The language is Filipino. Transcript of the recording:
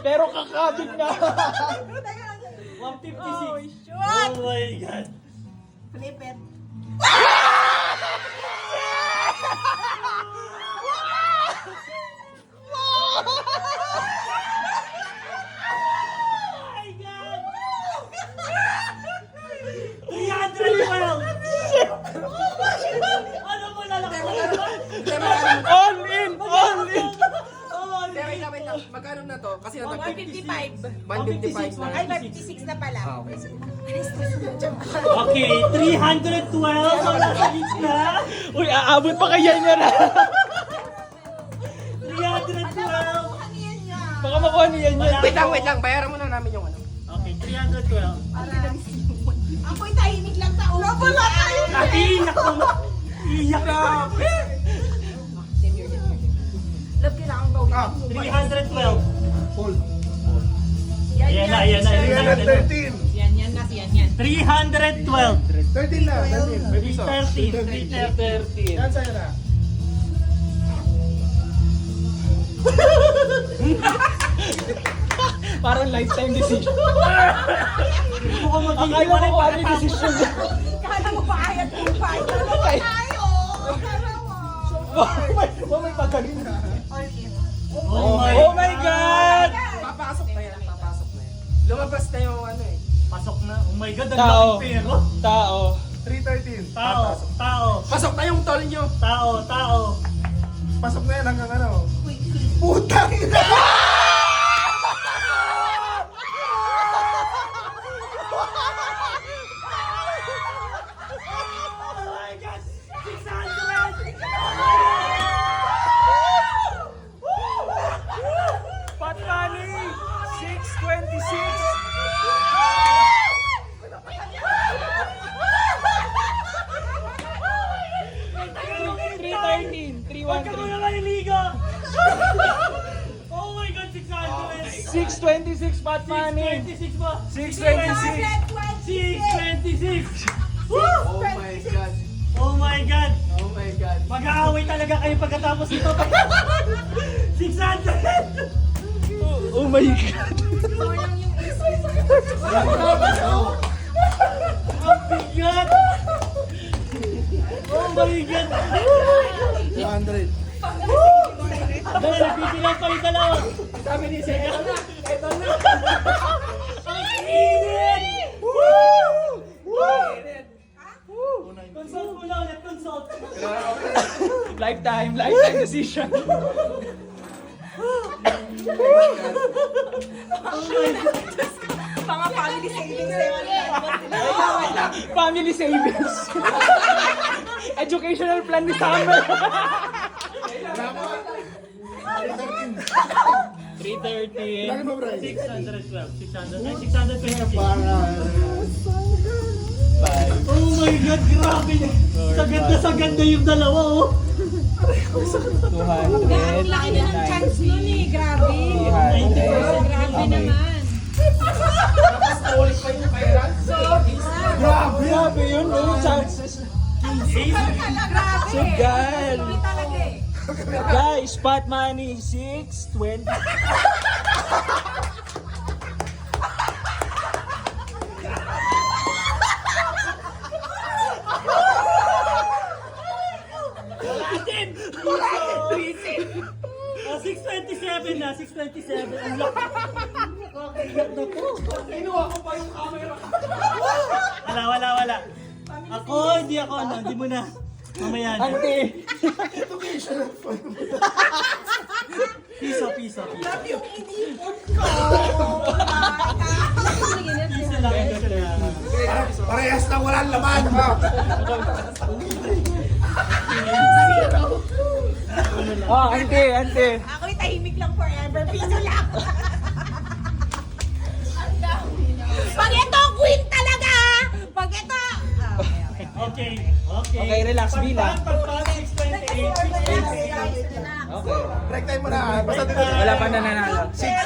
Pero kakabig na. 156. Shoot! Oh my God. Flip it. My God! 312! Ano mo lalaki? All in! All in! Oh, Wait lang. Magkano na to? Kasi Oh, nata 155. 155 na. Ay, 156 na pala. Okay, sige. Okay, 312 ang nasa gitna. Uy, aabot pa kaya niya na. 312. Baka makuha niya yan. Wait lang. Bayaran muna namin yung ano. Okay, 312. Ako'y tahimik lang sa ulo. Wala tayo. Iiyak mo. Iiyak na. Love, kailangan gawin. 312. Yan, Ayan na, ayan na. 313. Yan na, yan. 312. 13 na. 13. May piso. 313. Yan sa'yo na. Parang lifetime decision. Gusto ko magiging Akala ko ano yung decision niya. Kala mo pa ayat kung pa. Kala mo tayo. May pagaling na. Oh Oh my God! Papasok na yan. Lumabas na yung ano eh. Pasok na. Oh my God, ang Tao. laking pero. Tao. 313. Tao. Pasok na yung tol nyo. Tao. Pasok na yan hanggang ano. Putang ina! Oh my God! 600! Pot money! 626! Huwag ka muna maliligo! Oh my God, 600! 626 pot money! 626 ba? 626! 626! Oh my God. Oh my God! Oh my God. Mag-aaway talaga kayo pagkatapos nito. 600! Oh my God! Ang bigat! Oh my God! 200. Dahil nagpipilang pa yung dalawa. Sabi ni Sega. Ito na. Ang init! Consult mo lang ulit, consult. Lifetime decision. Mga family savings eh. Family savings. Educational plan ni Summer. 313. Lagi mo, Bray. 612. 626. Para. Oh my God, grabe! Sa ganda yung dalawa, oh! 200. Ang laki na ng chance nun eh. Grabe. 300. Grabe naman. Tapos naulit pa yung pera. Grabe yun. No chances. Grabe. Sugal. Tuloy talaga eh. Guys, pot money 620. Ah, 627 na, 627. Ang laki. Nakakaiyak na po. Kinuha ko pa yung camera. Wala. Ako, hindi ako, ano, hindi mo na. Mamaya na. Ante. Piso. Love yung inipon ko. Piso lang. Parehas na walang laman. Oh, ante. Ako'y tahimik lang forever. Piso lang. Pag ito, queen talaga. Pag ito. Okay. Okay, relax, bilang. Pagpaan, 628. Okay. Break time mo na. Basta dito. Wala pa nananalo. 6,